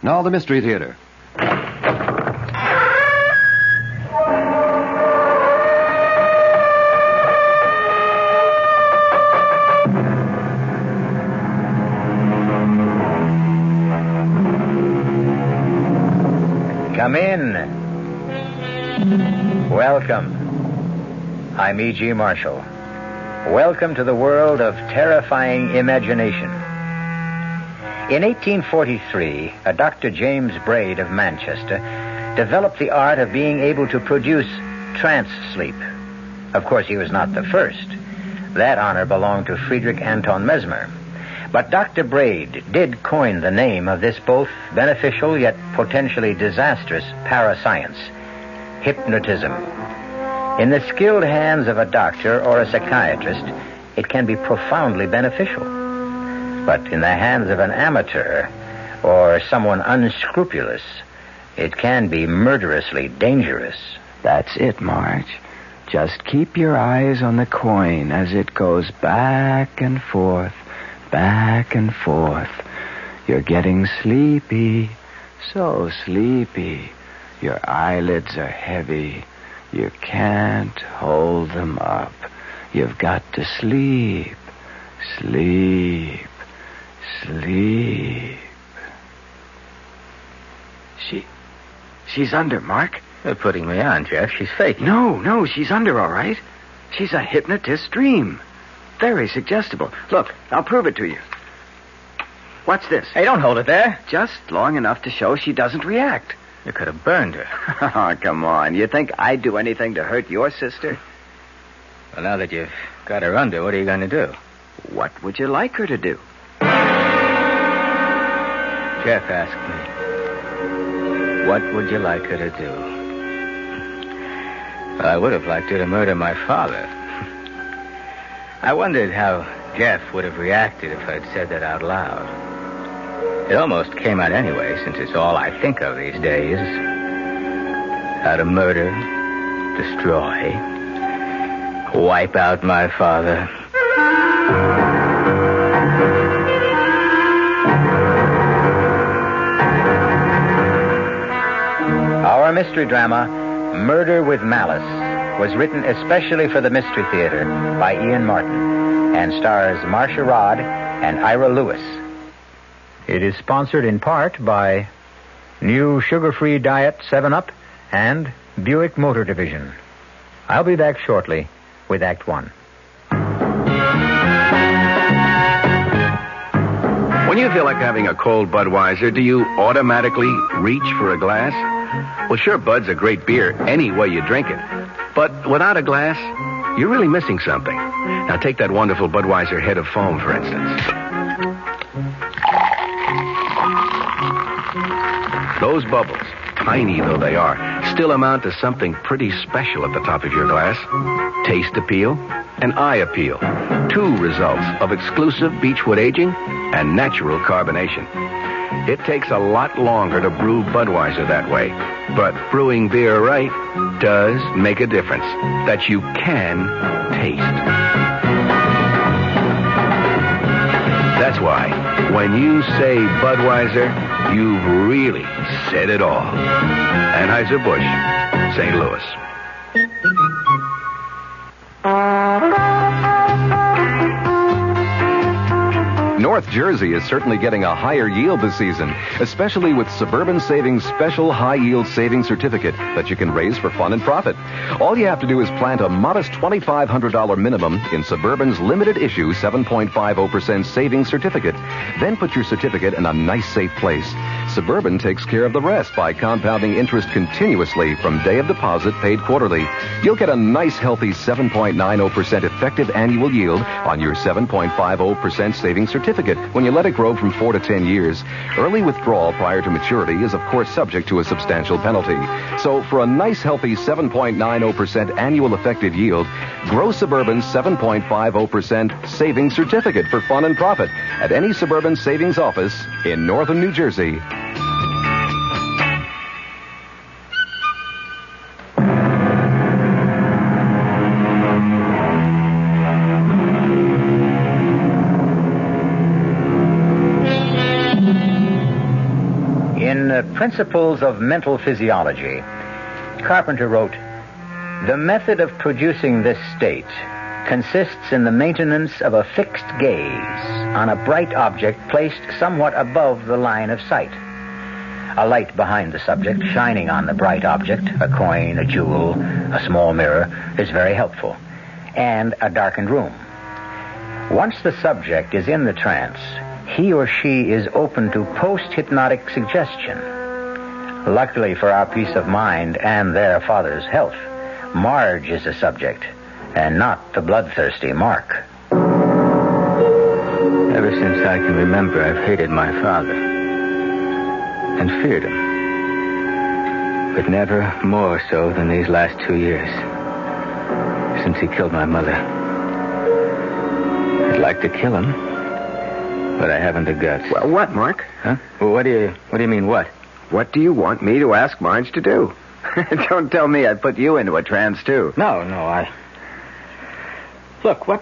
Now the Mystery Theater. Come in. Welcome. I'm E.G. Marshall. Welcome to the world of terrifying imagination. In 1843, a Dr. James Braid of Manchester developed the art of being able to produce trance sleep. Of course, he was not the first. That honor belonged to Friedrich Anton Mesmer. But Dr. Braid did coin the name of this both beneficial yet potentially disastrous parascience, hypnotism. In the skilled hands of a doctor or a psychiatrist, it can be profoundly beneficial. But in the hands of an amateur or someone unscrupulous, it can be murderously dangerous. That's it, Marge. Just keep your eyes on the coin as it goes back and forth. Back and forth. You're getting sleepy. So sleepy. Your eyelids are heavy. You can't hold them up. You've got to sleep. Sleep. Sleep. She's under, Mark. You're putting me on, Jeff. She's faking. No, she's under, all right. She's a hypnotist's dream. Very suggestible. Look, I'll prove it to you. What's this? Hey, don't hold it there. Just long enough to show she doesn't react. You could have burned her. Oh, come on. You think I'd do anything to hurt your sister? Well, now that you've got her under, what are you going to do? What would you like her to do? Jeff asked me, what would you like her to do? Well, I would have liked her to murder my father. I wondered how Jeff would have reacted if I'd said that out loud. It almost came out anyway, since it's all I think of these days. How to murder, destroy, wipe out my father. Our mystery drama, Murder with Malice, was written especially for the Mystery Theater by Ian Martin and stars Marcia Rod and Ira Lewis. It is sponsored in part by New Sugar-Free Diet 7-Up and Buick Motor Division. I'll be back shortly with Act 1. When you feel like having a cold Budweiser, do you automatically reach for a glass? Well, sure, Bud's a great beer any way you drink it. But without a glass, you're really missing something. Now, take that wonderful Budweiser head of foam, for instance. Those bubbles, tiny though they are, still amount to something pretty special at the top of your glass. Taste appeal and eye appeal. Two results of exclusive beechwood aging and natural carbonation. It takes a lot longer to brew Budweiser that way, but brewing beer right does make a difference that you can taste. That's why, when you say Budweiser, you've really said it all. Anheuser-Busch, St. Louis. North Jersey is certainly getting a higher yield this season, especially with Suburban Savings Special High Yield Savings Certificate that you can raise for fun and profit. All you have to do is plant a modest $2,500 minimum in Suburban's limited issue 7.50% savings certificate. Then put your certificate in a nice, safe place. Suburban takes care of the rest by compounding interest continuously from day of deposit paid quarterly. You'll get a nice, healthy 7.90% effective annual yield on your 7.50% savings certificate when you let it grow from 4 to 10 years. Early withdrawal prior to maturity is, of course, subject to a substantial penalty. So for a nice, healthy 7.90% annual effective yield, grow Suburban's 7.50% savings certificate for fun and profit at any Suburban savings office in northern New Jersey. In Principles of Mental Physiology, Carpenter wrote, "The method of producing this state consists in the maintenance of a fixed gaze on a bright object placed somewhat above the line of sight. A light behind the subject shining on the bright object, a coin, a jewel, a small mirror, is very helpful, and a darkened room. Once the subject is in the trance, he or she is open to post-hypnotic suggestion. Luckily for our peace of mind and their father's health, Marge is the subject, and not the bloodthirsty Mark." Ever since I can remember, I've hated my father and feared him. But never more so than these last 2 years, since he killed my mother. I'd like to kill him, but I haven't the guts. Well, what, Mark? Huh? Well, what do you mean, what? What do you want me to ask Marge to do? Don't tell me I put you into a trance, too. No, Look, what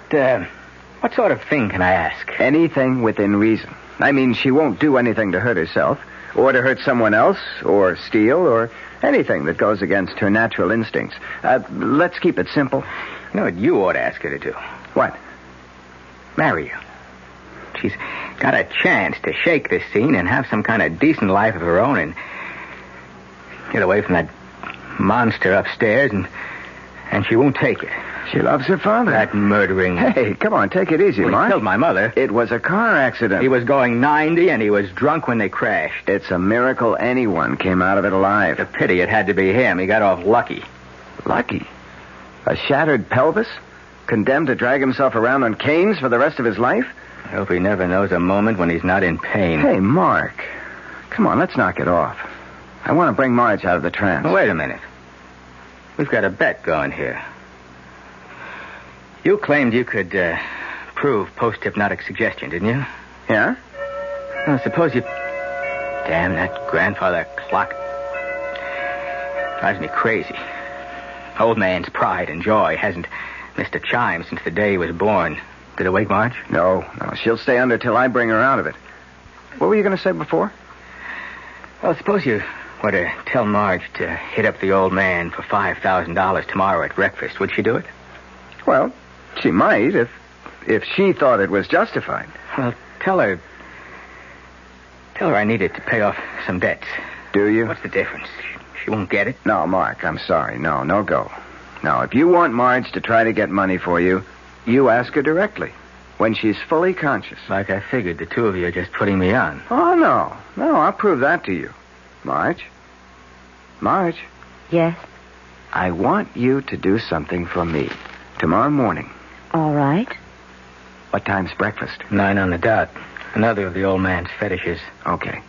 sort of thing can I ask? Anything within reason. I mean, she won't do anything to hurt herself, or to hurt someone else, or steal, or anything that goes against her natural instincts. Let's keep it simple. You know what you ought to ask her to do? What? Marry you. She's got a chance to shake this scene and have some kind of decent life of her own and get away from that monster upstairs, and she won't take it. She loves her father. That murdering... Hey, come on, take it easy, Well, Mark. he killed my mother. It was a car accident. He was going 90, and he was drunk when they crashed. It's a miracle anyone came out of it alive. It's a pity it had to be him. He got off lucky. Lucky? A shattered pelvis? Condemned to drag himself around on canes for the rest of his life? I hope he never knows a moment when he's not in pain. Hey, Mark. Come on, let's knock it off. I want to bring Marge out of the trance. Well, wait a minute. We've got a bet going here. You claimed you could prove post-hypnotic suggestion, didn't you? Yeah? Well, suppose you... Damn, that grandfather clock drives me crazy. Old man's pride and joy hasn't missed a chime since the day he was born. Did it wake Marge? No. She'll stay under till I bring her out of it. What were you going to say before? Well, suppose you were to tell Marge to hit up the old man for $5,000 tomorrow at breakfast. Would she do it? Well, she might if she thought it was justified. Well, tell her I need it to pay off some debts. Do you? What's the difference? She won't get it. No, Mark, I'm sorry. No go. Now, if you want Marge to try to get money for you, you ask her directly, when she's fully conscious. Like I figured, the two of you are just putting me on. Oh, no. No, I'll prove that to you. Marge? Yes? I want you to do something for me tomorrow morning. All right. What time's breakfast? 9 on the dot. Another of the old man's fetishes. Okay.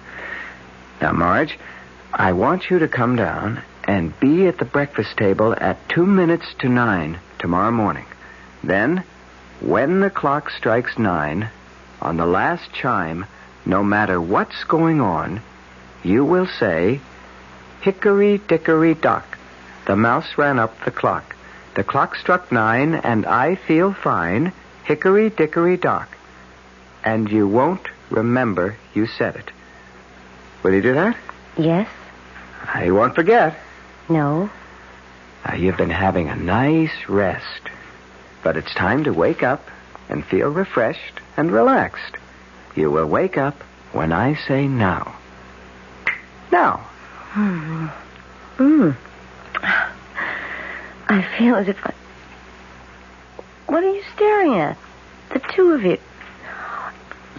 Now, Marge, I want you to come down and be at the breakfast table at 2 minutes to 9 tomorrow morning. Then, when the clock strikes 9, on the last chime, no matter what's going on, you will say, "Hickory-dickory-dock. The mouse ran up the clock. The clock struck 9, and I feel fine. Hickory-dickory-dock." And you won't remember you said it. Will you do that? Yes? You won't forget. No? You've been having a nice rest. But it's time to wake up and feel refreshed and relaxed. You will wake up when I say now. Now. I feel as if What are you staring at? The two of you.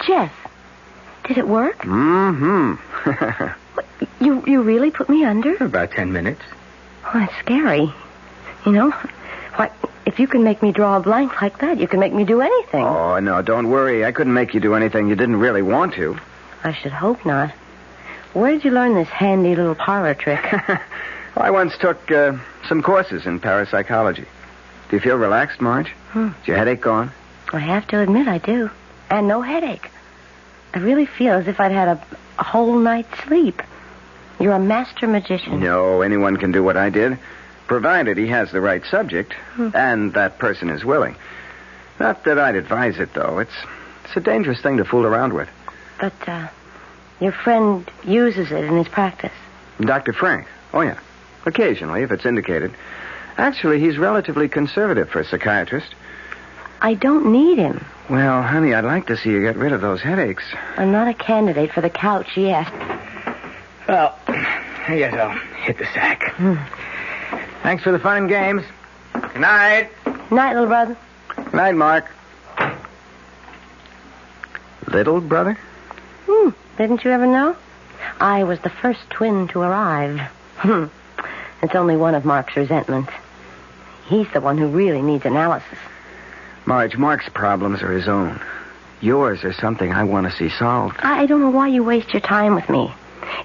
Jeff, did it work? Mm-hmm. What, you really put me under? For about 10 minutes. Oh, that's scary. You know, why, if you can make me draw a blank like that, you can make me do anything. Oh, no, don't worry. I couldn't make you do anything you didn't really want to. I should hope not. Where did you learn this handy little parlor trick? I once took some courses in parapsychology. Do you feel relaxed, Marge? Is your headache gone? I have to admit I do. And no headache. I really feel as if I'd had a whole night's sleep. You're a master magician. No, anyone can do what I did, provided he has the right subject, and that person is willing. Not that I'd advise it, though. It's a dangerous thing to fool around with. But Your friend uses it in his practice. Dr. Frank? Oh, yeah. Occasionally, if it's indicated. Actually, he's relatively conservative for a psychiatrist. I don't need him. Well, honey, I'd like to see you get rid of those headaches. I'm not a candidate for the couch yet. Well, I guess I'll hit the sack. Thanks for the fun and games. Good night. Night, little brother. Night, Mark. Little brother? Didn't you ever know? I was the first twin to arrive. It's only one of Mark's resentments. He's the one who really needs analysis. Marge, Mark's problems are his own. Yours are something I want to see solved. I don't know why you waste your time with me.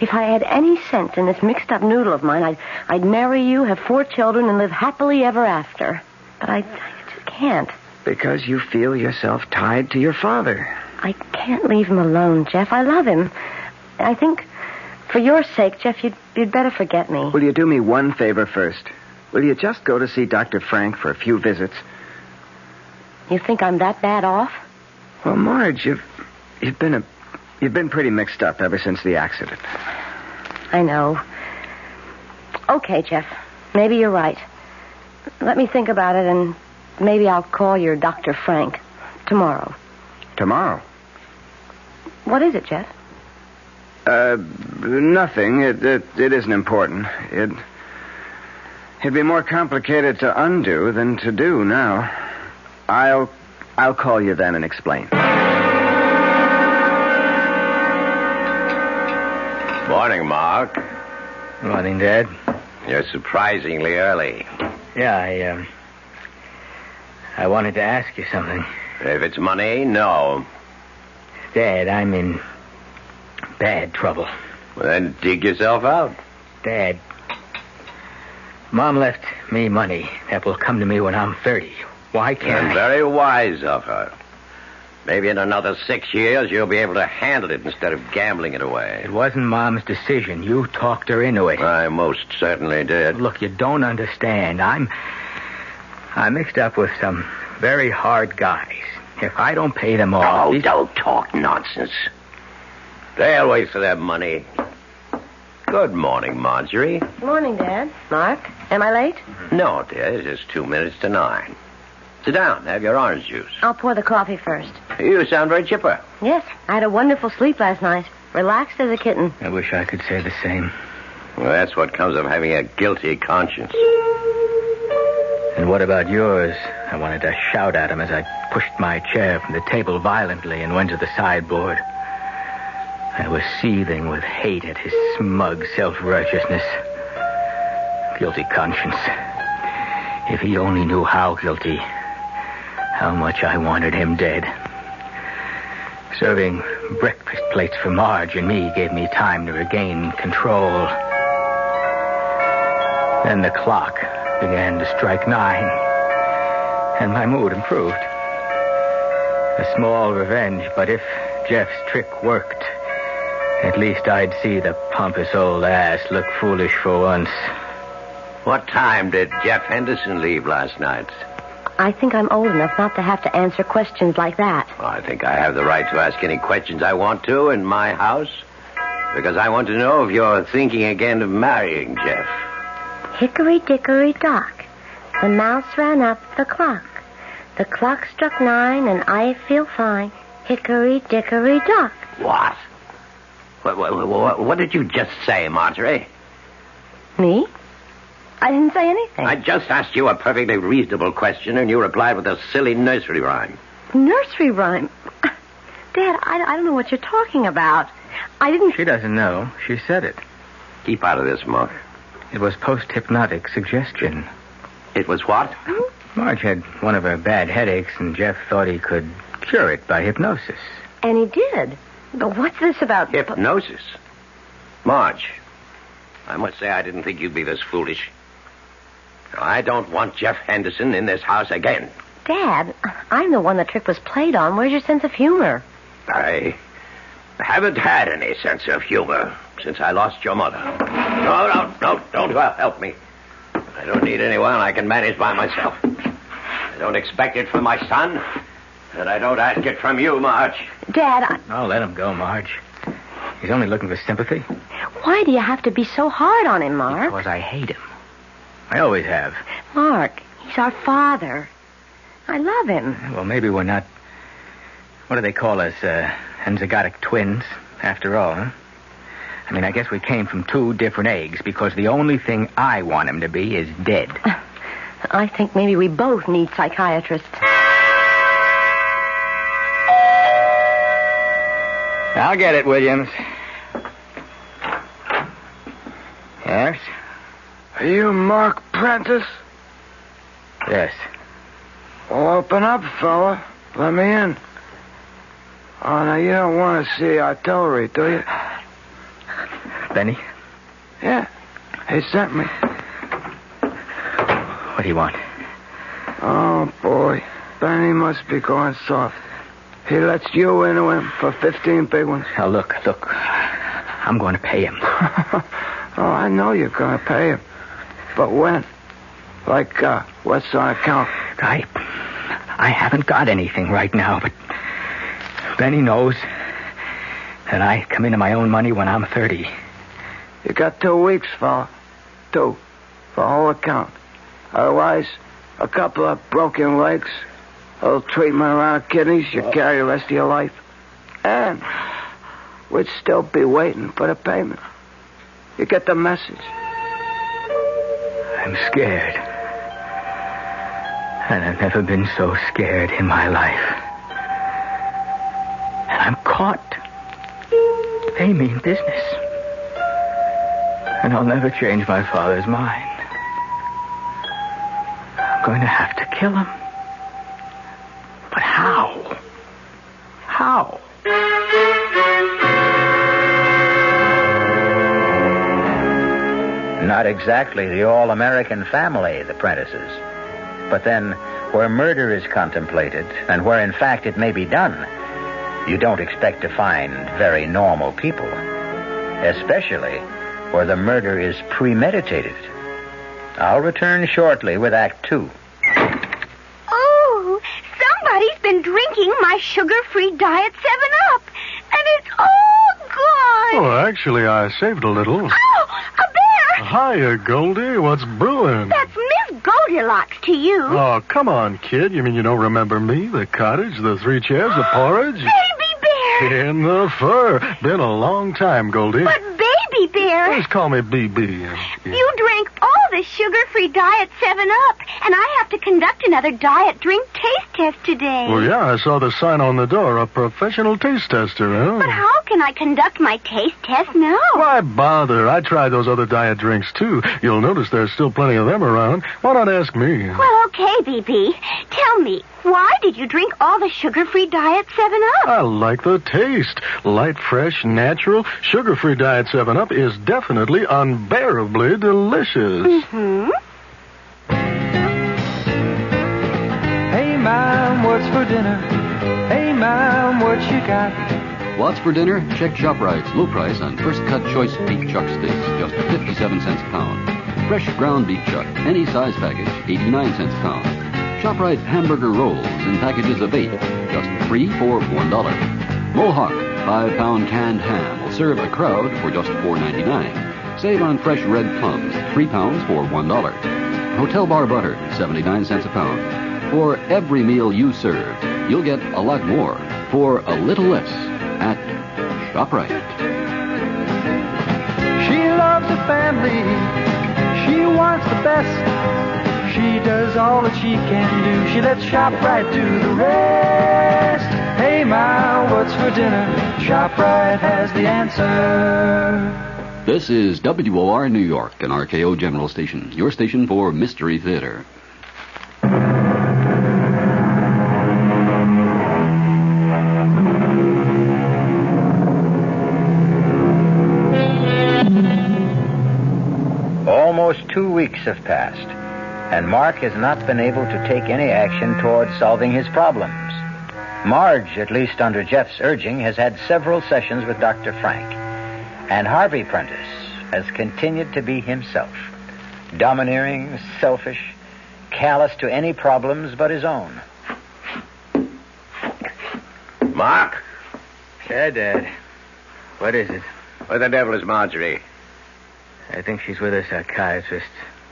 If I had any sense in this mixed-up noodle of mine, I'd marry you, have 4 children, and live happily ever after. But I just can't. Because you feel yourself tied to your father. I can't leave him alone, Jeff. I love him. I think, for your sake, Jeff, you'd better forget me. Will you do me one favor first? Will you just go to see Dr. Frank for a few visits? You think I'm that bad off? Well, Marge, you've been pretty mixed up ever since the accident. I know. Okay, Jeff. Maybe you're right. Let me think about it, and maybe I'll call your Dr. Frank tomorrow. Tomorrow? What is it, Jeff? Nothing. It isn't important. It'd be more complicated to undo than to do now. I'll call you then and explain. Morning, Mark. Morning, Dad. You're surprisingly early. Yeah, I wanted to ask you something. If it's money, no. Dad, I'm in bad trouble. Well, then dig yourself out. Dad, Mom left me money that will come to me when I'm 30. Why can't I? Very wise of her. Maybe in another 6 years you'll be able to handle it instead of gambling it away. It wasn't Mom's decision. You talked her into it. I most certainly did. Look, you don't understand. I'm mixed up with some very hard guys. If I don't pay them off... Oh, don't talk nonsense. They'll wait for their money. Good morning, Marjorie. Morning, Dad. Mark, am I late? No, dear, it's just 2 minutes to 9. Sit down. Have your orange juice. I'll pour the coffee first. You sound very chipper. Yes, I had a wonderful sleep last night. Relaxed as a kitten. I wish I could say the same. Well, that's what comes of having a guilty conscience. And what about yours? I wanted to shout at him as I pushed my chair from the table violently and went to the sideboard. I was seething with hate at his smug self-righteousness. Guilty conscience. If he only knew how guilty, how much I wanted him dead. Serving breakfast plates for Marge and me gave me time to regain control. Then the clock began to strike 9, and my mood improved. A small revenge, but if Jeff's trick worked, at least I'd see the pompous old ass look foolish for once. What time did Jeff Henderson leave last night? I think I'm old enough not to have to answer questions like that. Well, I think I have the right to ask any questions I want to in my house. Because I want to know if you're thinking again of marrying Jeff. Hickory-dickory-dock. The mouse ran up the clock. The clock struck 9 and I feel fine. Hickory-dickory-dock. What? What did you just say, Marjorie? Me? I didn't say anything. I just asked you a perfectly reasonable question, and you replied with a silly nursery rhyme. Nursery rhyme? Dad, I don't know what you're talking about. I didn't... She doesn't know. She said it. Keep out of this, Mark. It was post-hypnotic suggestion. It was what? Marge had one of her bad headaches, and Jeff thought he could cure it by hypnosis. And he did. But what's this about... Hypnosis? Marge, I must say I didn't think you'd be this foolish. I don't want Jeff Henderson in this house again. Dad, I'm the one the trick was played on. Where's your sense of humor? I haven't had any sense of humor since I lost your mother. No, don't help me. I don't need anyone. I can manage by myself. I don't expect it from my son, and I don't ask it from you, Marge. Dad, I'll let him go, Marge. He's only looking for sympathy. Why do you have to be so hard on him, Mark? Because I hate him. I always have. Mark, he's our father. I love him. Well, maybe we're not... What do they call us? Enzygotic twins, after all, huh? I mean, I guess we came from two different eggs because the only thing I want him to be is dead. I think maybe we both need psychiatrists. I'll get it, Williams. Yes? Are you Mark Prentice? Yes. Well, open up, fella. Let me in. Oh, now, you don't want to see artillery, do you? Benny? Yeah. He sent me. What do you want? Oh, boy. Benny must be going soft. He lets you into him for 15 big ones. Now, look. I'm going to pay him. Oh, I know you're going to pay him. But when? Like, what's on account? I haven't got anything right now, but Benny knows that I come into my own money when I'm 30. You got 2 weeks, fella. 2. For whole account. Otherwise, a couple of broken legs, a little treatment around kidneys, you carry the rest of your life. And we'd still be waiting for the payment. You get the message? I'm scared. And I've never been so scared in my life. And I'm caught. They mean business. And I'll never change my father's mind. I'm going to have to kill him. But how? How? Not exactly the all-American family, the Prentices. But then, where murder is contemplated, and where in fact it may be done, you don't expect to find very normal people. Especially where the murder is premeditated. I'll return shortly with Act 2. Oh, somebody's been drinking my sugar-free Diet 7-Up, and it's all gone. Oh, actually, I saved a little. Oh, a bear! Hiya, Goldie. What's brewing? That's Miss Goldilocks to you. Oh, come on, kid. You mean you don't remember me? The cottage, the 3 chairs, the porridge? Baby bear! In the fur. Been a long time, Goldie. But Baby bear... Just call me BB. You drank all the sugar-free Diet 7-Up, and I have to conduct another diet drink taste test today. Well, yeah, I saw the sign on the door. A professional taste tester, huh? But how can I conduct my taste test now? Why bother? I tried those other diet drinks, too. You'll notice there's still plenty of them around. Why not ask me? Well, okay, BB. Tell me, why did you drink all the sugar-free Diet 7-Up? I like the taste. Light, fresh, natural, sugar-free Diet 7-Up is definitely unbearably delicious. Mm-hmm. Hey, Mom, what's for dinner? Hey, Mom, what you got? What's for dinner? Check ShopRite's low price on first cut choice beef chuck steaks, just 57 cents a pound. Fresh ground beef chuck, any size package, 89 cents a pound. ShopRite hamburger rolls in packages of 8, just 3 for $1. Mohawk 5-pound canned ham will serve a crowd for just $4.99. Save on fresh red plums, 3 pounds for $1. Hotel bar butter, 79 cents a pound. For every meal you serve, you'll get a lot more for a little less at ShopRite. She loves the family. She wants the best. She does all that she can do. She lets ShopRite do the rest. Hey, Ma, what's for dinner? ShopRite has the answer. This is WOR New York, an RKO General Station, your station for Mystery Theater. Almost 2 weeks have passed, and Mark has not been able to take any action towards solving his problems. Marge, at least under Jeff's urging, has had several sessions with Dr. Frank, and Harvey Prentice has continued to be himself, domineering, selfish, callous to any problems but his own. Mark? Yeah, Dad. What is it? Where the devil is Marjorie? I think she's with a psychiatrist.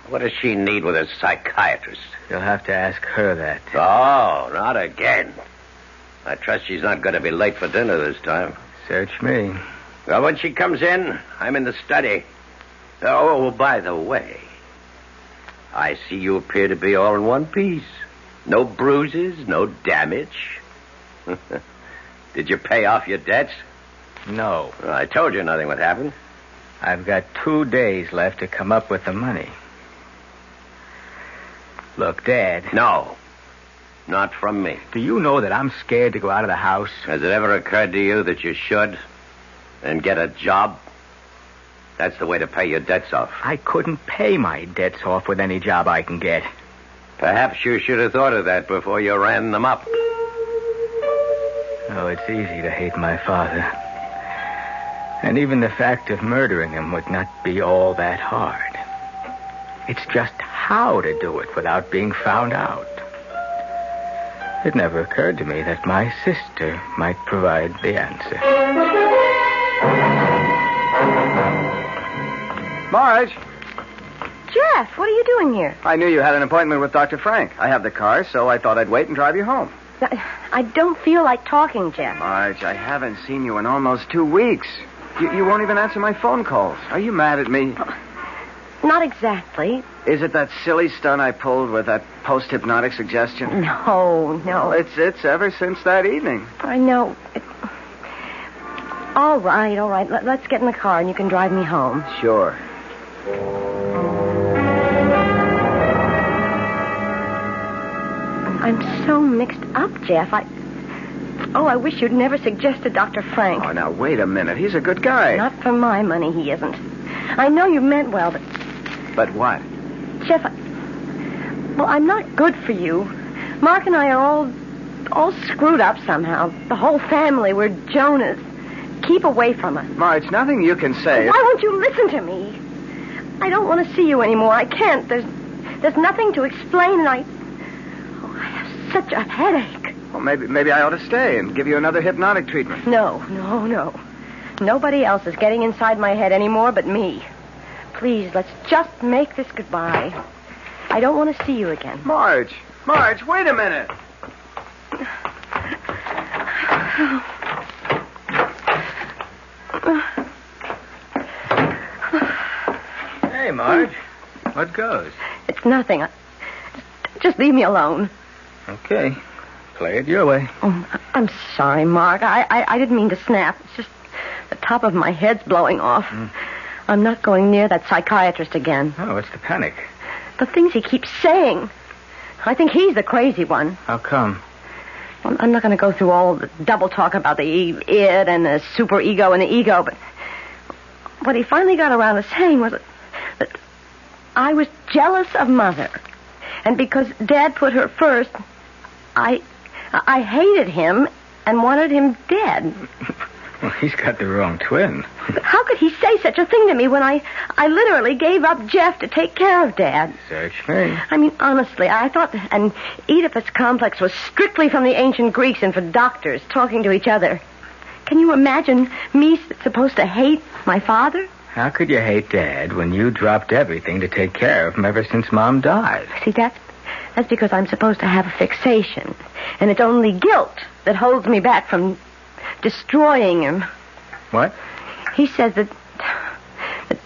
What does she need with a psychiatrist? You'll have to ask her that. Oh, not again. I trust she's not going to be late for dinner this time. Search me. Well, when she comes in, I'm in the study. Oh, by the way, I see you appear to be all in one piece. No bruises, no damage. Did you pay off your debts? No. Well, I told you nothing would happen. I've got 2 days left to come up with the money. Look, Dad. No. Not from me. Do you know that I'm scared to go out of the house? Has it ever occurred to you that you should and get a job? That's the way to pay your debts off. I couldn't pay my debts off with any job I can get. Perhaps you should have thought of that before you ran them up. Oh, it's easy to hate my father. And even the fact of murdering him would not be all that hard. It's just how to do it without being found out. It never occurred to me that my sister might provide the answer. Marge, Jeff, what are you doing here? I knew you had an appointment with Dr. Frank. I have the car, so I thought I'd wait and drive you home. I don't feel like talking, Jeff. Marge, I haven't seen you in almost 2 weeks. You won't even answer my phone calls. Are you mad at me? Not exactly. Is it that silly stunt I pulled with that post-hypnotic suggestion? No. It's ever since that evening. I know. All right. Let's get in the car and you can drive me home. Sure. I'm so mixed up, Jeff. I wish you'd never suggested Dr. Frank. Oh, now, wait a minute. He's a good guy. Not for my money, he isn't. I know you meant well, but... But what? Jeff, well, I'm not good for you. Mark and I are all screwed up somehow. The whole family, we're Jonas. Keep away from us. Marge, nothing you can say. Why won't you listen to me? I don't want to see you anymore. I can't. There's nothing to explain, and I have such a headache. Well, maybe I ought to stay and give you another hypnotic treatment. No. Nobody else is getting inside my head anymore but me. Please, let's just make this goodbye. I don't want to see you again. Marge, wait a minute. Hey, Marge. What goes? It's nothing. Just leave me alone. Okay. Play it your way. Oh, I'm sorry, Mark. I didn't mean to snap. It's just the top of my head's blowing off. I'm not going near that psychiatrist again. Oh, what's the panic? The things he keeps saying. I think he's the crazy one. How come? Well, I'm not going to go through all the double talk about the id and the superego and the ego, but what he finally got around to saying was that I was jealous of Mother. And because Dad put her first, I hated him and wanted him dead. Well, he's got the wrong twin. But how could he say such a thing to me when I literally gave up Jeff to take care of Dad? Search me. I mean, honestly, I thought an Oedipus complex was strictly from the ancient Greeks and for doctors talking to each other. Can you imagine me supposed to hate my father? How could you hate Dad when you dropped everything to take care of him ever since Mom died? See, that's because I'm supposed to have a fixation. And it's only guilt that holds me back from destroying him. What? He says that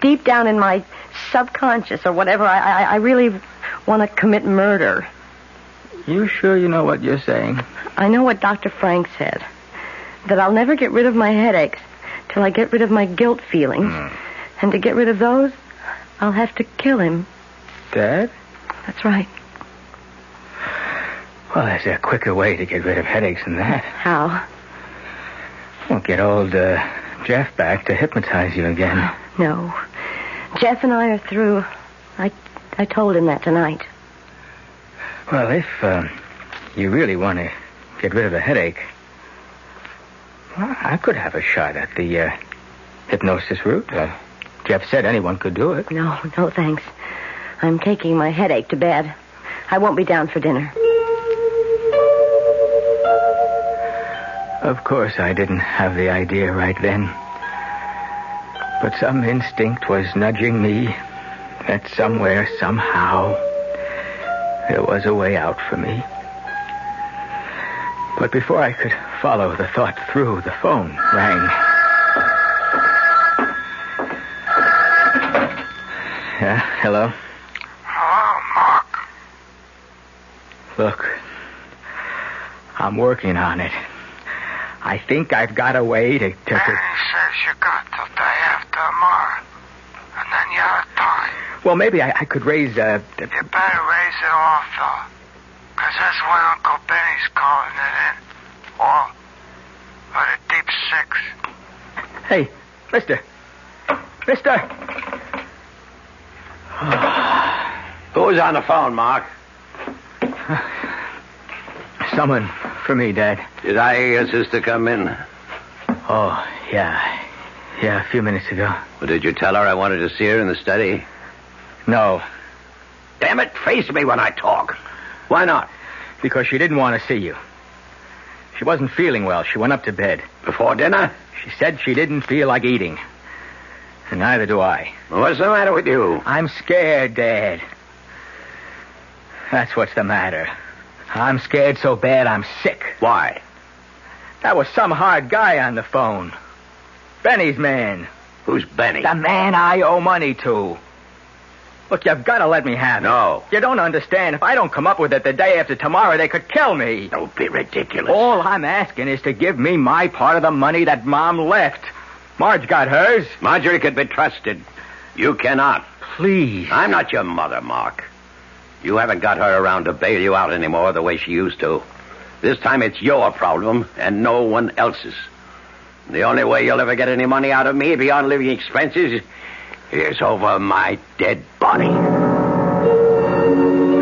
deep down in my subconscious or whatever, I really want to commit murder. You sure you know what you're saying? I know what Dr. Frank said. That I'll never get rid of my headaches till I get rid of my guilt feelings. And to get rid of those, I'll have to kill him. Dad? That's right. Well, there's a quicker way to get rid of headaches than that. How? Well, get old Jeff back to hypnotize you again. No. Jeff and I are through. I told him that tonight. Well, if you really want to get rid of the headache, well, I could have a shot at the hypnosis route. Jeff said anyone could do it. No, thanks. I'm taking my headache to bed. I won't be down for dinner. Of course, I didn't have the idea right then. But some instinct was nudging me that somewhere, somehow, there was a way out for me. But before I could follow the thought through, the phone rang. Yeah, hello? Hello, Mark. Look, I'm working on it. I think I've got a way to... Benny says you got till day after tomorrow. And then you have time. Well, maybe I could raise, You better raise it off, though. 'Cause that's when Uncle Benny's calling it in. Or the deep six. Hey, mister. Who's on the phone, Mark? Someone for me, Dad. Did I hear your sister come in? Oh, yeah. Yeah, a few minutes ago. Well, did you tell her I wanted to see her in the study? No. Damn it, face me when I talk. Why not? Because she didn't want to see you. She wasn't feeling well. She went up to bed. Before dinner? She said she didn't feel like eating. And neither do I. Well, what's the matter with you? I'm scared, Dad. That's what's the matter. I'm scared so bad I'm sick. Why? That was some hard guy on the phone. Benny's man. Who's Benny? The man I owe money to. Look, you've got to let me have it. No. You don't understand. If I don't come up with it the day after tomorrow, they could kill me. Don't be ridiculous. All I'm asking is to give me my part of the money that Mom left. Marge got hers. Marjorie could be trusted. You cannot. Please. I'm not your mother, Mark. You haven't got her around to bail you out anymore the way she used to. This time it's your problem and no one else's. The only way you'll ever get any money out of me beyond living expenses is over my dead body.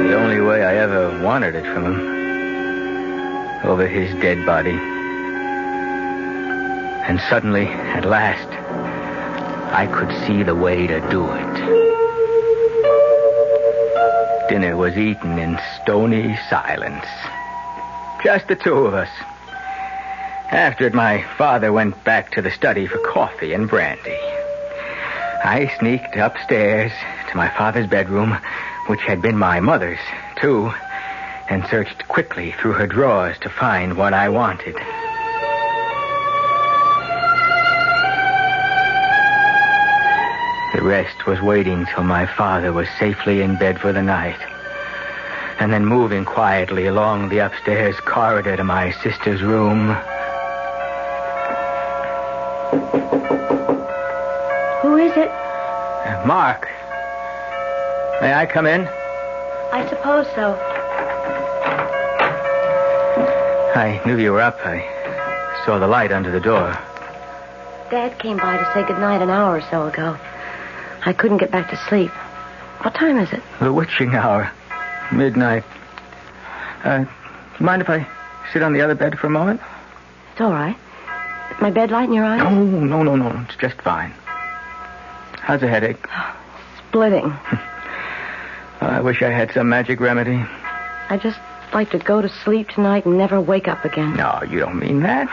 The only way I ever wanted it from him. Over his dead body. And suddenly, at last, I could see the way to do it. Dinner was eaten in stony silence. Just the two of us. After it, my father went back to the study for coffee and brandy. I sneaked upstairs to my father's bedroom, which had been my mother's, too, and searched quickly through her drawers to find what I wanted. The rest was waiting till my father was safely in bed for the night, and then moving quietly along the upstairs corridor to my sister's room. Who is it? Mark. May I come in? I suppose so. I knew you were up. I saw the light under the door. Dad came by to say goodnight an hour or so ago. I couldn't get back to sleep. What time is it? The witching hour. Midnight. Mind if I sit on the other bed for a moment? It's all right. My bed light in your eyes? No. It's just fine. How's the headache? Splitting. I wish I had some magic remedy. I just like to go to sleep tonight and never wake up again. No, you don't mean that.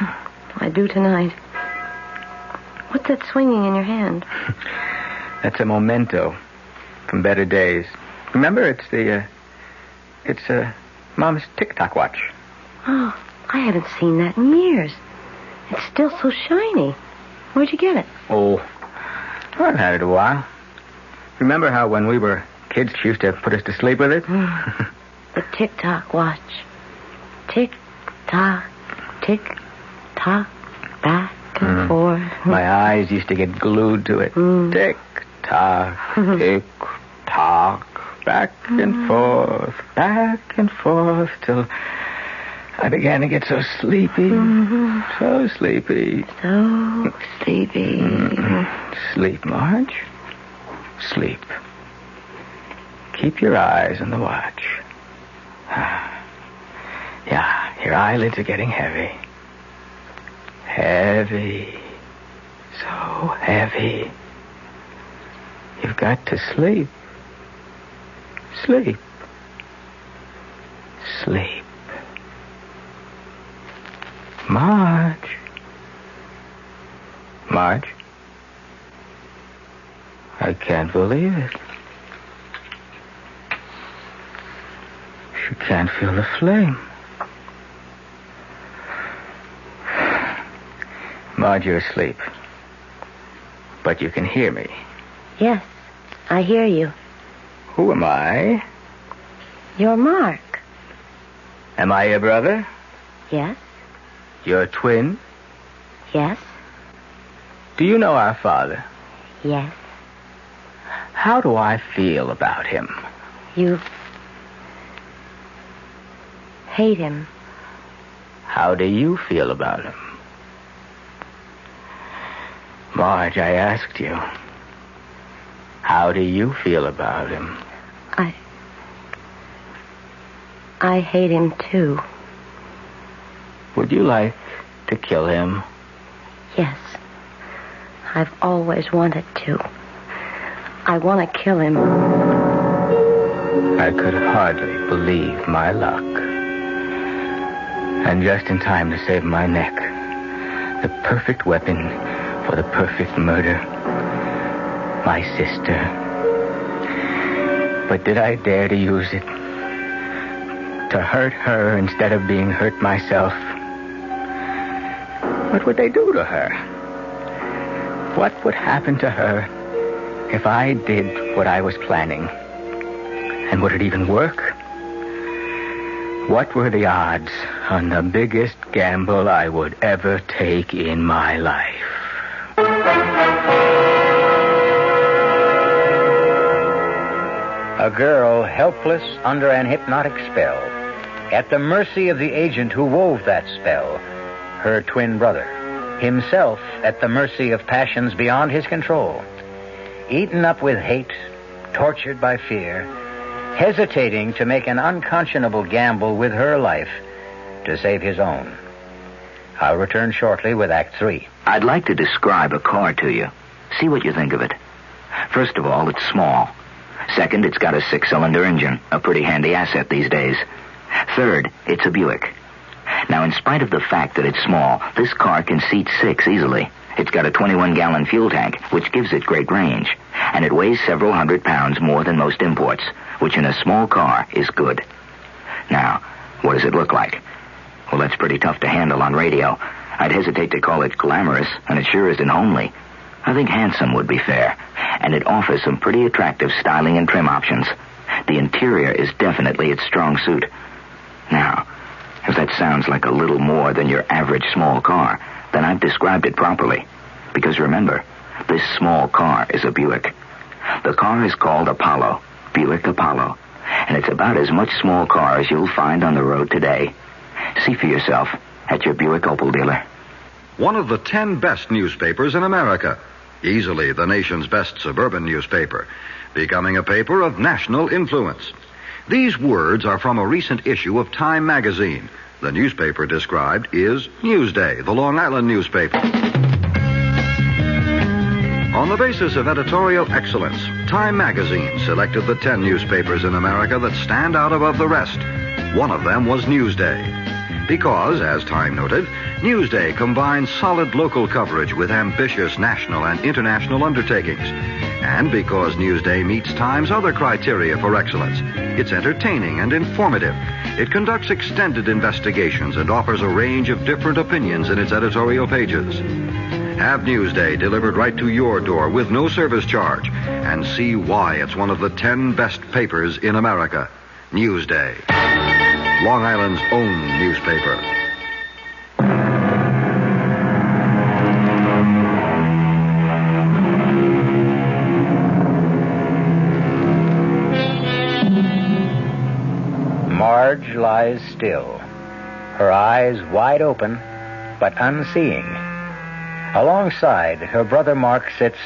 I do tonight. What's that swinging in your hand? That's a memento from better days. Remember, it's Mom's tick-tock watch. Oh, I haven't seen that in years. It's still so shiny. Where'd you get it? Oh, I've had it a while. Remember how when we were kids she used to put us to sleep with it? The tick-tock watch. Tick-tock, tick-tock, back and forth. My eyes used to get glued to it. Tick-tock, tick-tock, back and forth, till I began to get so sleepy. So sleepy. So sleepy. Sleep, Marge. Sleep. Keep your eyes on the watch. Yeah, your eyelids are getting heavy. Heavy. So heavy. You've got to sleep. Sleep. Sleep. Marge. I can't believe it. She can't feel the flame. Marge, you're asleep. But you can hear me. Yes, I hear you. Who am I? You're Mark. Am I your brother? Yes, Your twin? yes, Do you know our father? yes. How do I feel about him? You hate him. How do you feel about him? Marge, I asked you. How do you feel about him? I hate him too. Would you like to kill him? Yes. I've always wanted to. I want to kill him. I could hardly believe my luck. And just in time to save my neck. The perfect weapon for the perfect murder. My sister. But did I dare to use it? To hurt her instead of being hurt myself? What would they do to her? What would happen to her if I did what I was planning? And would it even work? What were the odds on the biggest gamble I would ever take in my life? A girl helpless under an hypnotic spell, at the mercy of the agent who wove that spell, her twin brother, himself at the mercy of passions beyond his control, eaten up with hate, tortured by fear, hesitating to make an unconscionable gamble with her life to save his own. I'll return shortly with Act 3. I'd like to describe a car to you. See what you think of it. First of all, it's small. Second, it's got a 6-cylinder engine, a pretty handy asset these days. Third, it's a Buick. Now, in spite of the fact that it's small, this car can seat 6 easily. It's got a 21-gallon fuel tank, which gives it great range. And it weighs several hundred pounds more than most imports, which in a small car is good. Now, what does it look like? Well, that's pretty tough to handle on radio. I'd hesitate to call it glamorous, and it sure isn't homely. I think handsome would be fair, and it offers some pretty attractive styling and trim options. The interior is definitely its strong suit. Now, if that sounds like a little more than your average small car, then I've described it properly. Because remember, this small car is a Buick. The car is called Apollo, Buick Apollo, and it's about as much small car as you'll find on the road today. See for yourself at your Buick Opel dealer. One of the 10 best newspapers in America. Easily the nation's best suburban newspaper. Becoming a paper of national influence. These words are from a recent issue of Time magazine. The newspaper described is Newsday, the Long Island newspaper. On the basis of editorial excellence, Time magazine selected the 10 newspapers in America that stand out above the rest. One of them was Newsday. Because, as Time noted, Newsday combines solid local coverage with ambitious national and international undertakings. And because Newsday meets Time's other criteria for excellence, it's entertaining and informative. It conducts extended investigations and offers a range of different opinions in its editorial pages. Have Newsday delivered right to your door with no service charge, and see why it's one of the 10 best papers in America. Newsday, Long Island's own newspaper. Marge lies still, her eyes wide open, but unseeing. Alongside, her brother Mark sits,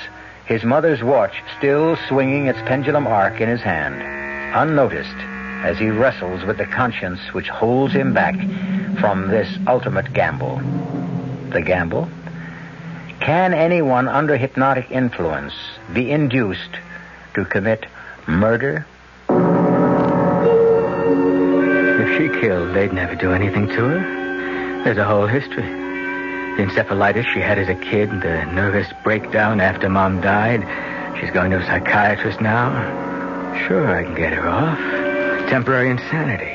his mother's watch still swinging its pendulum arc in his hand, unnoticed as he wrestles with the conscience which holds him back from this ultimate gamble. The gamble? Can anyone under hypnotic influence be induced to commit murder? If she killed, they'd never do anything to her. There's a whole history. The encephalitis she had as a kid, the nervous breakdown after Mom died. She's going to a psychiatrist now. Sure, I can get her off. Temporary insanity.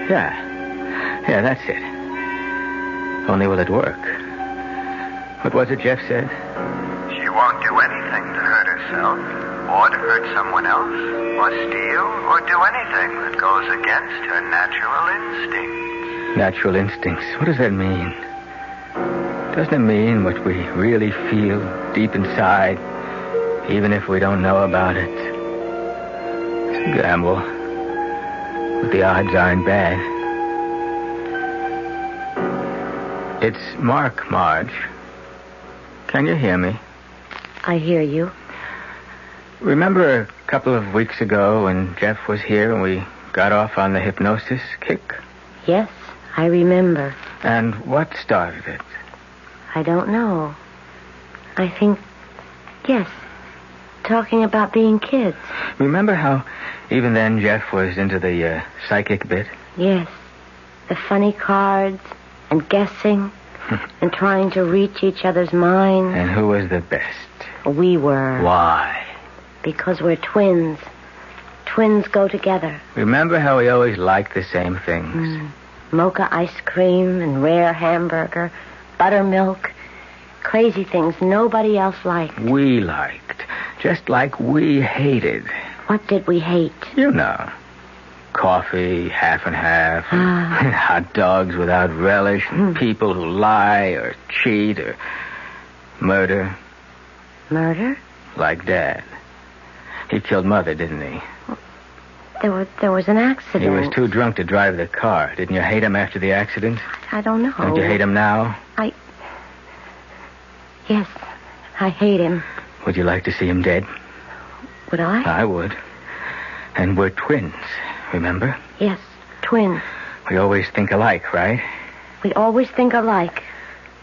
Yeah, that's it. Only will it work? What was it Jeff said? She won't do anything to hurt herself, or to hurt someone else, or steal, or do anything that goes against her natural instincts. Natural instincts. What does that mean? Doesn't it mean what we really feel deep inside, even if we don't know about it? It's a gamble, but the odds aren't bad. It's Mark, Marge. Can you hear me? I hear you. Remember a couple of weeks ago when Jeff was here and we got off on the hypnosis kick? Yes, I remember. And what started it? I don't know. I think, yes, talking about being kids. Remember how even then Jeff was into the psychic bit? Yes. The funny cards and guessing and trying to reach each other's minds. And who was the best? We were. Why? Because we're twins. Twins go together. Remember how we always liked the same things? Mocha ice cream and rare hamburger, buttermilk, crazy things nobody else liked. We liked, just like we hated. What did we hate? You know. Coffee, half and half, and hot dogs without relish, and people who lie or cheat or murder. Murder? Like Dad. He killed Mother, didn't he? There was an accident. He was too drunk to drive the car. Didn't you hate him after the accident? I don't know. Don't you hate him now? Yes, I hate him. Would you like to see him dead? Would I? I would. And we're twins, remember? Yes, twins. We always think alike, right? We always think alike.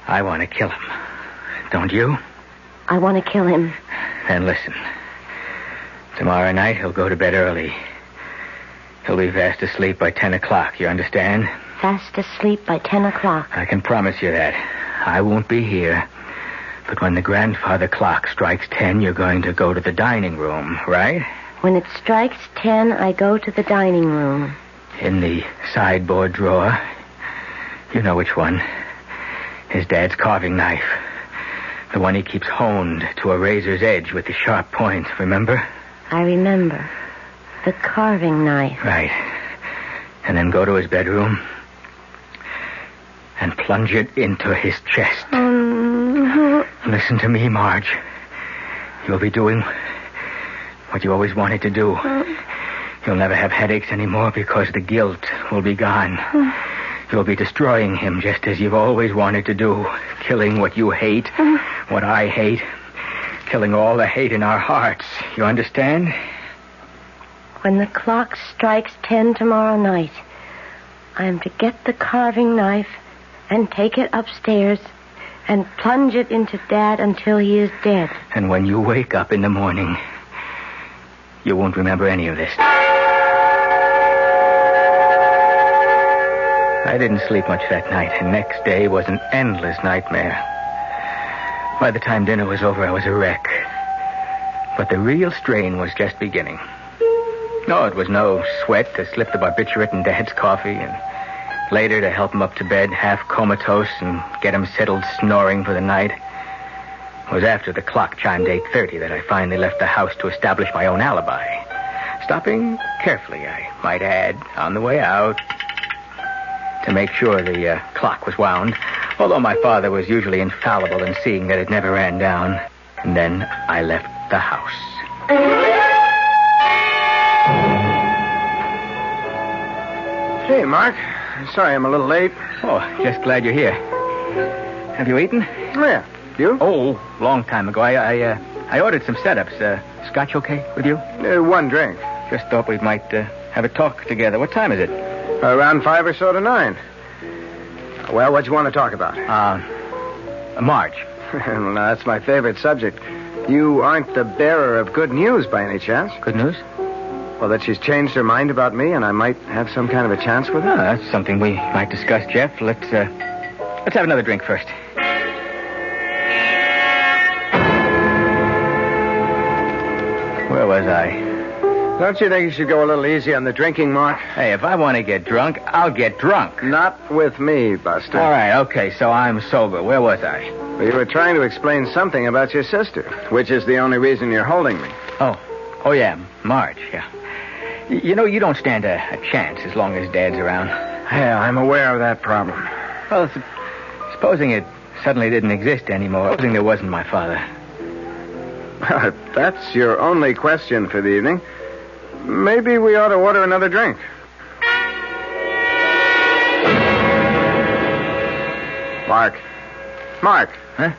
I want to kill him. Don't you? I want to kill him. Then listen. Tomorrow night he'll go to bed early. He'll be fast asleep by 10 o'clock, you understand? Fast asleep by 10 o'clock. I can promise you that. I won't be here. But when the grandfather clock strikes 10, you're going to go to the dining room, right? When it strikes 10, I go to the dining room. In the sideboard drawer. You know which one. His dad's carving knife. The one he keeps honed to a razor's edge with the sharp point, remember? I remember. The carving knife. Right. And then go to his bedroom and plunge it into his chest. Listen to me, Marge. You'll be doing what you always wanted to do. You'll never have headaches anymore because the guilt will be gone. You'll be destroying him just as you've always wanted to do. Killing what you hate, what I hate. Killing all the hate in our hearts. You understand? When the clock strikes 10 tomorrow night, I am to get the carving knife and take it upstairs and plunge it into Dad until he is dead. And when you wake up in the morning, you won't remember any of this. I didn't sleep much that night, and next day was an endless nightmare. By the time dinner was over, I was a wreck. But the real strain was just beginning. No, it was no sweat to slip the barbiturate in Dad's coffee, and later to help him up to bed, half comatose, and get him settled snoring for the night. It was after the clock chimed 8:30 that I finally left the house to establish my own alibi. Stopping carefully, I might add, on the way out, to make sure the clock was wound, although my father was usually infallible in seeing that it never ran down. And then I left the house. Hey, Mark. Sorry I'm a little late. Oh, just glad you're here. Have you eaten? Oh, yeah. You? Oh, long time ago. I ordered some setups. Scotch okay with you? One drink. Just thought we might have a talk together. What time is it? Around 5 or so to 9. Well, what do you want to talk about? Marge. Well, that's my favorite subject. You aren't the bearer of good news by any chance? Good news? Well, that she's changed her mind about me and I might have some kind of a chance with her? Oh, that's something we might discuss, Jeff. Let's have another drink first. was I? Don't you think you should go a little easy on the drinking, Mark? Hey, if I want to get drunk, I'll get drunk. Not with me, Buster. All right, okay, so I'm sober. Where was I? Well, you were trying to explain something about your sister, which is the only reason you're holding me. Oh yeah, Marge, yeah. You know, you don't stand a chance as long as Dad's around. Yeah, I'm aware of that problem. Well, supposing it suddenly didn't exist anymore, supposing there wasn't my father. If that's your only question for the evening, maybe we ought to order another drink. Mark. Huh?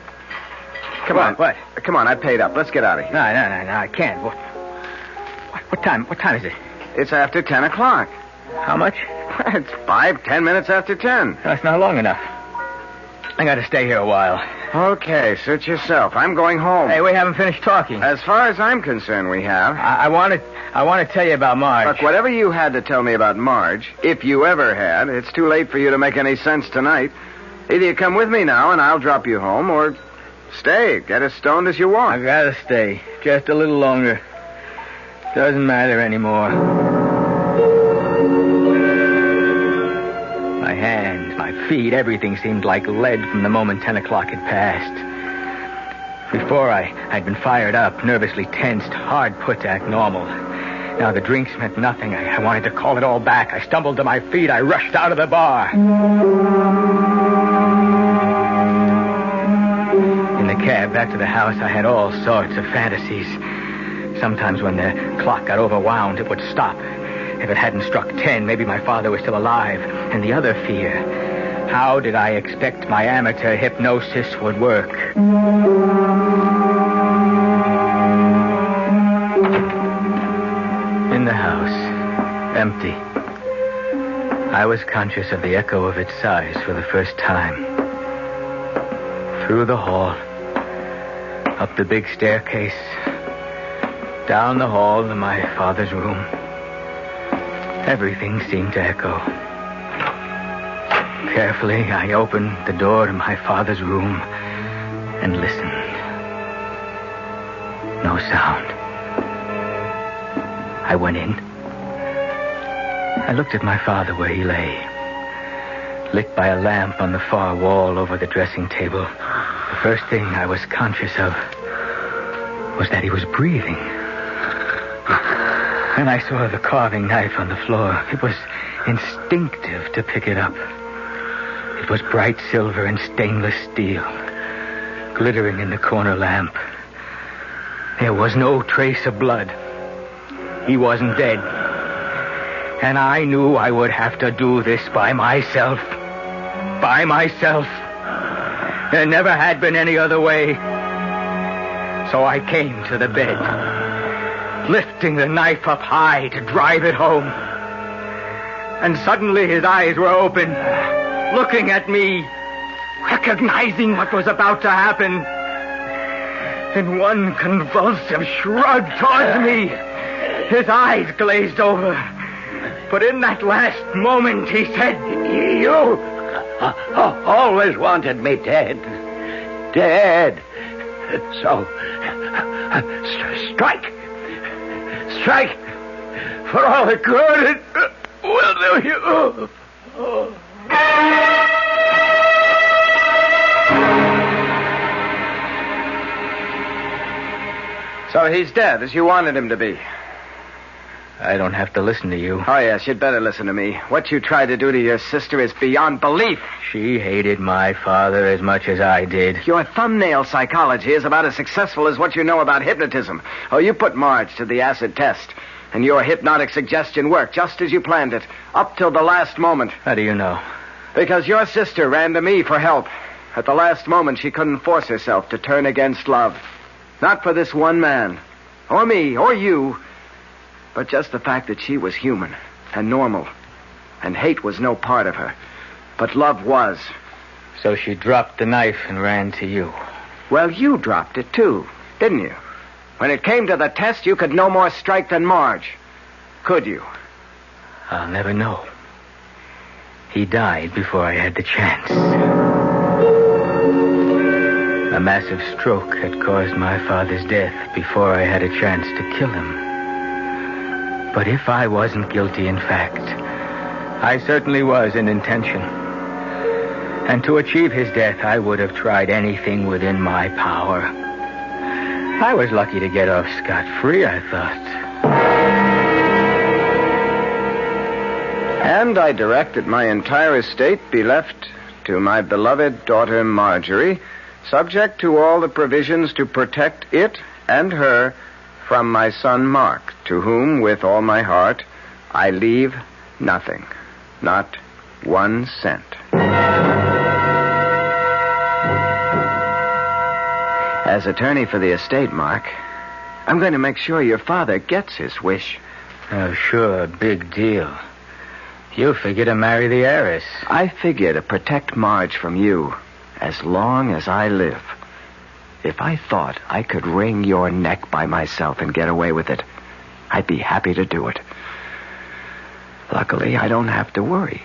Come on. What? Come on, I paid up. Let's get out of here. No, I can't. What time is it? It's after 10 o'clock. How much? It's 5-10 minutes after 10. That's not long enough. I got to stay here a while. Okay, suit yourself. I'm going home. Hey, we haven't finished talking. As far as I'm concerned, we have. I want to tell you about Marge. Look, whatever you had to tell me about Marge, if you ever had, it's too late for you to make any sense tonight. Either you come with me now and I'll drop you home, or stay. Get as stoned as you want. I gotta stay. Just a little longer. Doesn't matter anymore. My hands, my feet, everything seemed like lead from the moment 10 o'clock had passed. Before, I'd been fired up, nervously tensed, hard put to act normal. Now the drinks meant nothing. I wanted to call it all back. I stumbled to my feet. I rushed out of the bar. In the cab back to the house, I had all sorts of fantasies. Sometimes when the clock got overwound, it would stop. If it hadn't struck 10, maybe my father was still alive. And the other fear, how did I expect my amateur hypnosis would work? In the house, empty. I was conscious of the echo of its sighs for the first time. Through the hall, up the big staircase, down the hall to my father's room. Everything seemed to echo. Carefully, I opened the door to my father's room and listened. No sound. I went in. I looked at my father where he lay, lit by a lamp on the far wall over the dressing table. The first thing I was conscious of was that he was breathing. And I saw the carving knife on the floor. It was instinctive to pick it up. It was bright silver and stainless steel, glittering in the corner lamp. There was no trace of blood. He wasn't dead. And I knew I would have to do this by myself. By myself. There never had been any other way. So I came to the bed, lifting the knife up high to drive it home. And suddenly his eyes were open, looking at me, recognizing what was about to happen. In one convulsive shrug towards me, his eyes glazed over. But in that last moment, he said, "You always wanted me dead. Dead. So, strike. Strike. For all the good it will do you." So he's dead, as you wanted him to be. I don't have to listen to you. Oh, yes, you'd better listen to me. What you tried to do to your sister is beyond belief. She hated my father as much as I did. Your thumbnail psychology is about as successful as what you know about hypnotism. Oh, you put Marge to the acid test, and your hypnotic suggestion worked just as you planned it, up till the last moment. How do you know? Because your sister ran to me for help. At the last moment, she couldn't force herself to turn against love. Not for this one man, or me, or you, but just the fact that she was human and normal, and hate was no part of her, but love was. So she dropped the knife and ran to you. Well, you dropped it too, didn't you? When it came to the test, you could no more strike than Marge. Could you? I'll never know. He died before I had the chance. A massive stroke had caused my father's death before I had a chance to kill him. But if I wasn't guilty in fact, I certainly was in intention. And to achieve his death, I would have tried anything within my power. I was lucky to get off scot-free, I thought. And I directed my entire estate be left to my beloved daughter Marjorie, subject to all the provisions to protect it and her from my son Mark, to whom, with all my heart, I leave nothing, not 1 cent. As attorney for the estate, Mark, I'm going to make sure your father gets his wish. Oh, sure, big deal. You figure to marry the heiress. I figure to protect Marge from you as long as I live. If I thought I could wring your neck by myself and get away with it, I'd be happy to do it. Luckily, I don't have to worry.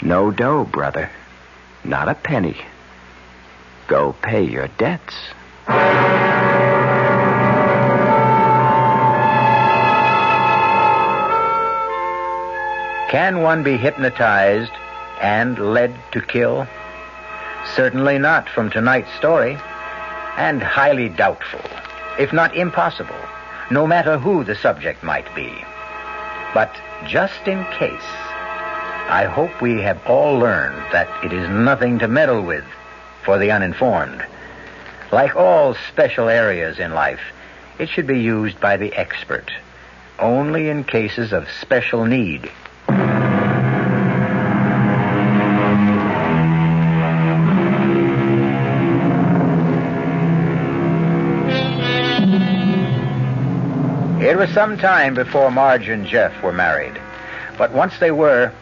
No dough, brother. Not a penny. Go pay your debts. Can one be hypnotized and led to kill? Certainly not from tonight's story, and highly doubtful, if not impossible, no matter who the subject might be. But just in case, I hope we have all learned that it is nothing to meddle with for the uninformed. Like all special areas in life, it should be used by the expert, only in cases of special need. It was some time before Marge and Jeff were married, but once they were,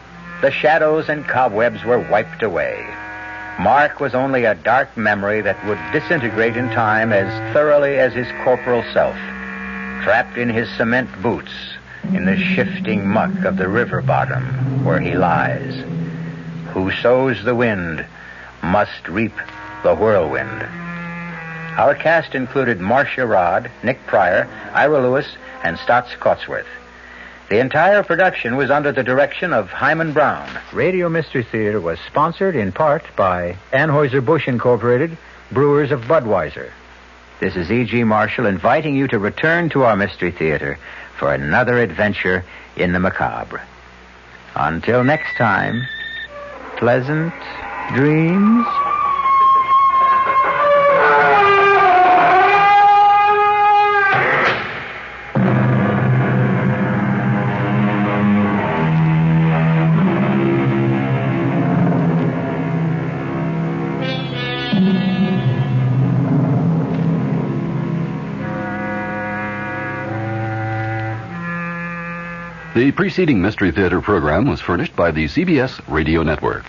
the shadows and cobwebs were wiped away. Mark was only a dark memory that would disintegrate in time as thoroughly as his corporal self, trapped in his cement boots in the shifting muck of the river bottom where he lies. Who sows the wind must reap the whirlwind. Our cast included Marcia Rodd, Nick Pryor, Ira Lewis, and Stotts Cotsworth. The entire production was under the direction of Hyman Brown. Radio Mystery Theater was sponsored in part by Anheuser-Busch Incorporated, Brewers of Budweiser. This is E.G. Marshall inviting you to return to our Mystery Theater for another adventure in the macabre. Until next time, pleasant dreams. The preceding Mystery Theater program was furnished by the CBS Radio Network.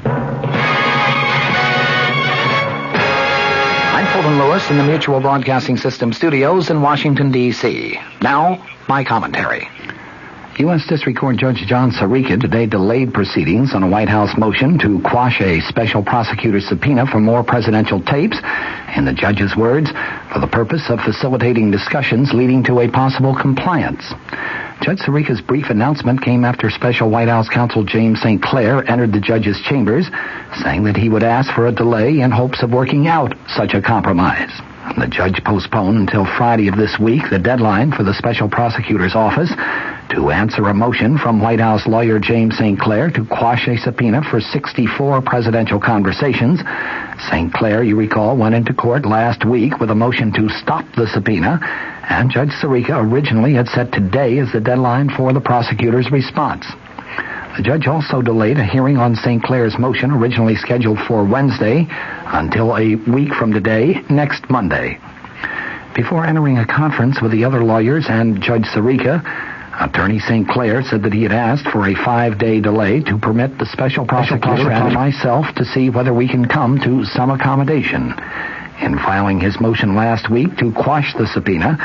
I'm Fulton Lewis in the Mutual Broadcasting System studios in Washington, D.C. Now, my commentary. U.S. District Court Judge John Sirica today delayed proceedings on a White House motion to quash a special prosecutor's subpoena for more presidential tapes, in the judge's words, for the purpose of facilitating discussions leading to a possible compliance. Judge Sirica's brief announcement came after Special White House Counsel James St. Clair entered the judge's chambers, saying that he would ask for a delay in hopes of working out such a compromise. The judge postponed until Friday of this week the deadline for the special prosecutor's office to answer a motion from White House lawyer James St. Clair to quash a subpoena for 64 presidential conversations. St. Clair, you recall, went into court last week with a motion to stop the subpoena, and Judge Sirica originally had set today as the deadline for the prosecutor's response. The judge also delayed a hearing on St. Clair's motion, originally scheduled for Wednesday, until a week from today, next Monday. Before entering a conference with the other lawyers and Judge Sirica, Attorney St. Clair said that he had asked for a 5-day delay to permit the special prosecutor and myself to see whether we can come to some accommodation. In filing his motion last week to quash the subpoena,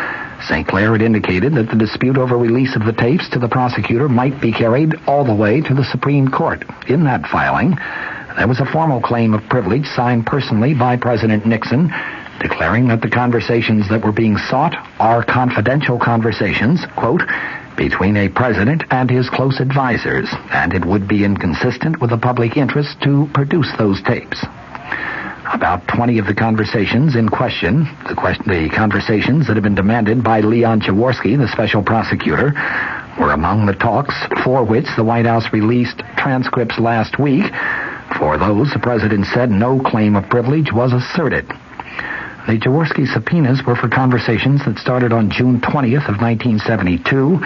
St. Clair had indicated that the dispute over release of the tapes to the prosecutor might be carried all the way to the Supreme Court. In that filing, there was a formal claim of privilege signed personally by President Nixon declaring that the conversations that were being sought are confidential conversations, quote, between a president and his close advisors, and it would be inconsistent with the public interest to produce those tapes. About 20 of the conversations in question, the conversations that have been demanded by Leon Jaworski, the special prosecutor, were among the talks for which the White House released transcripts last week. For those, the president said no claim of privilege was asserted. The Jaworski subpoenas were for conversations that started on June 20th of 1972.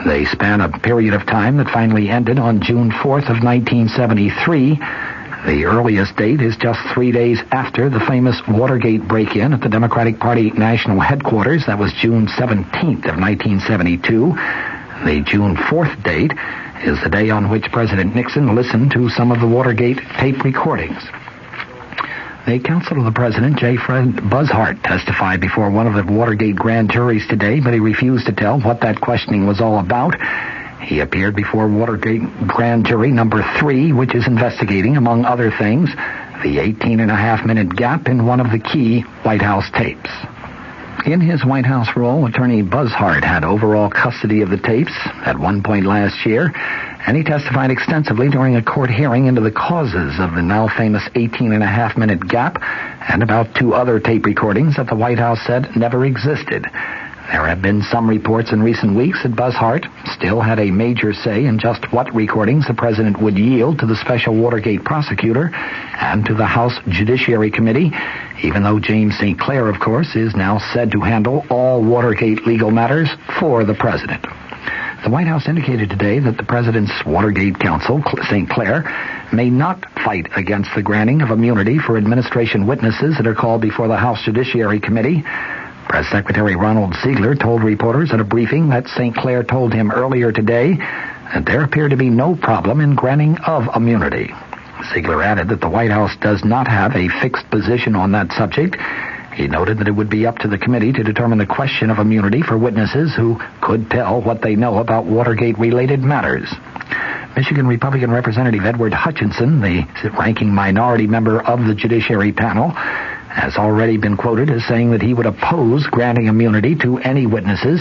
They span a period of time that finally ended on June 4th of 1973. The earliest date is just 3 days after the famous Watergate break-in at the Democratic Party national headquarters. That was June 17th of 1972. The June 4th date is the day on which President Nixon listened to some of the Watergate tape recordings. The counsel of the president, J. Fred Buzzhart, testified before one of the Watergate grand juries today, but he refused to tell what that questioning was all about. He appeared before Watergate grand jury number 3, which is investigating, among other things, the 18-and-a-half-minute gap in one of the key White House tapes. In his White House role, Attorney Buzzhart had overall custody of the tapes at one point last year, and he testified extensively during a court hearing into the causes of the now famous 18-and-a-half-minute gap and about 2 other tape recordings that the White House said never existed. There have been some reports in recent weeks that Buzzhart still had a major say in just what recordings the president would yield to the special Watergate prosecutor and to the House Judiciary Committee, even though James St. Clair, of course, is now said to handle all Watergate legal matters for the president. The White House indicated today that the president's Watergate counsel, St. Clair, may not fight against the granting of immunity for administration witnesses that are called before the House Judiciary Committee. Press Secretary Ronald Ziegler told reporters at a briefing that St. Clair told him earlier today that there appeared to be no problem in granting of immunity. Ziegler added that the White House does not have a fixed position on that subject. He noted that it would be up to the committee to determine the question of immunity for witnesses who could tell what they know about Watergate-related matters. Michigan Republican Representative Edward Hutchinson, the ranking minority member of the Judiciary Panel, has already been quoted as saying that he would oppose granting immunity to any witnesses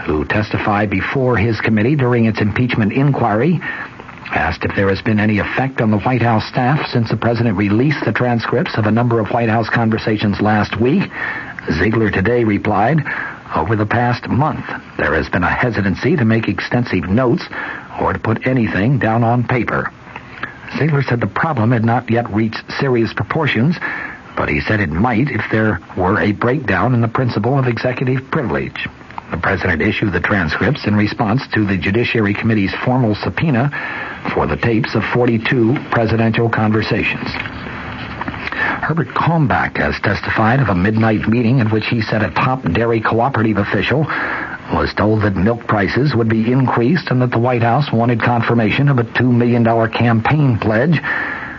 who testify before his committee during its impeachment inquiry. Asked if there has been any effect on the White House staff since the president released the transcripts of a number of White House conversations last week, Ziegler today replied, over the past month, there has been a hesitancy to make extensive notes or to put anything down on paper. Ziegler said the problem had not yet reached serious proportions, but he said it might if there were a breakdown in the principle of executive privilege. The president issued the transcripts in response to the Judiciary Committee's formal subpoena for the tapes of 42 presidential conversations. Herbert Kalmbach has testified of a midnight meeting in which he said a top dairy cooperative official was told that milk prices would be increased and that the White House wanted confirmation of a $2 million campaign pledge.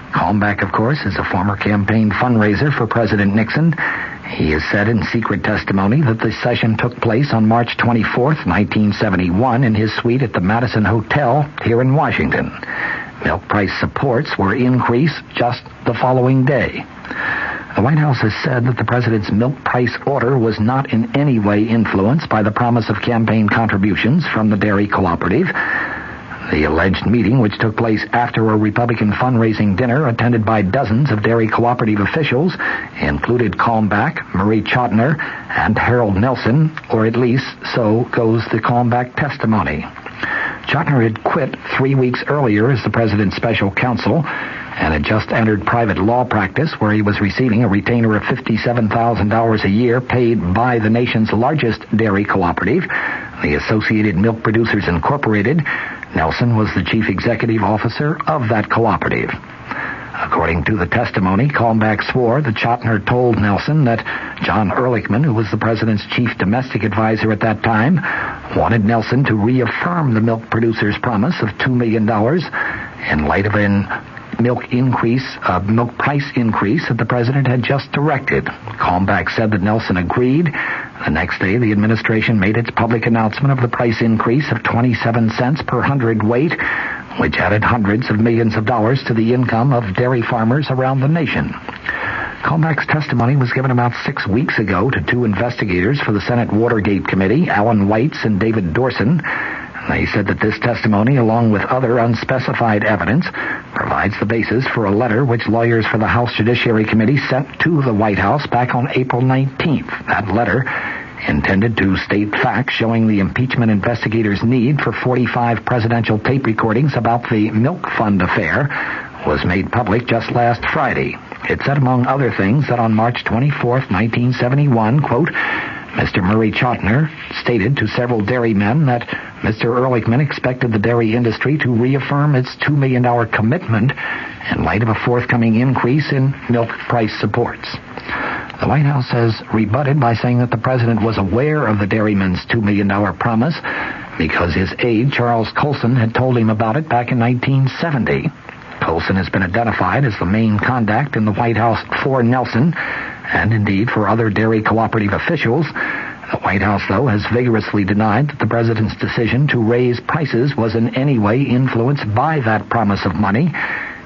Kalmbach, of course, is a former campaign fundraiser for President Nixon. He has said in secret testimony that the session took place on March 24th, 1971, in his suite at the Madison Hotel here in Washington. Milk price supports were increased just the following day. The White House has said that the president's milk price order was not in any way influenced by the promise of campaign contributions from the dairy cooperative. The alleged meeting, which took place after a Republican fundraising dinner attended by dozens of dairy cooperative officials, included Kalmbach, Marie Chotiner, and Harold Nelson, or at least so goes the Kalmbach testimony. Chotiner had quit 3 weeks earlier as the president's special counsel and had just entered private law practice where he was receiving a retainer of $57,000 a year paid by the nation's largest dairy cooperative, the Associated Milk Producers Incorporated. Nelson was the chief executive officer of that cooperative. According to the testimony, Kalmbach swore that Chotiner told Nelson that John Ehrlichman, who was the president's chief domestic advisor at that time, wanted Nelson to reaffirm the milk producers' promise of $2 million in light of an milk price increase that the president had just directed. Kalmbach said that Nelson agreed. The next day, the administration made its public announcement of the price increase of 27 cents per hundredweight, which added hundreds of millions of dollars to the income of dairy farmers around the nation. Kalmbach's testimony was given about 6 weeks ago to two investigators for the Senate Watergate Committee, Alan Weitz and David Dorson. They said that this testimony, along with other unspecified evidence, provides the basis for a letter which lawyers for the House Judiciary Committee sent to the White House back on April 19th. That letter, intended to state facts showing the impeachment investigators' need for 45 presidential tape recordings about the Milk Fund affair, was made public just last Friday. It said, among other things, that on March 24th, 1971, quote, Mr. Murray Chotiner stated to several dairymen that Mr. Ehrlichman expected the dairy industry to reaffirm its $2 million commitment in light of a forthcoming increase in milk price supports. The White House has rebutted by saying that the president was aware of the dairymen's $2 million promise because his aide, Charles Colson, had told him about it back in 1970. Colson has been identified as the main contact in the White House for Nelson, and indeed for other dairy cooperative officials. The White House, though, has vigorously denied that the president's decision to raise prices was in any way influenced by that promise of money.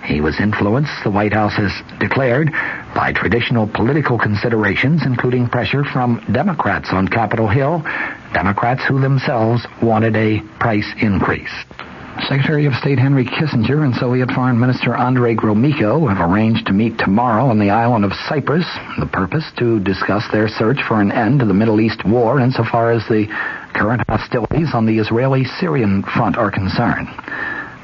He was influenced, the White House has declared, by traditional political considerations, including pressure from Democrats on Capitol Hill, Democrats who themselves wanted a price increase. Secretary of State Henry Kissinger and Soviet Foreign Minister Andrei Gromyko have arranged to meet tomorrow on the island of Cyprus, the purpose to discuss their search for an end to the Middle East war insofar as the current hostilities on the Israeli-Syrian front are concerned.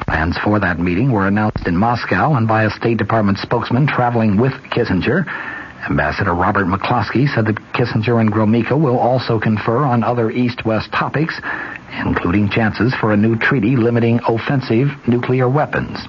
Plans for that meeting were announced in Moscow and by a State Department spokesman traveling with Kissinger. Ambassador Robert McCloskey said that Kissinger and Gromyko will also confer on other East-West topics, including chances for a new treaty limiting offensive nuclear weapons.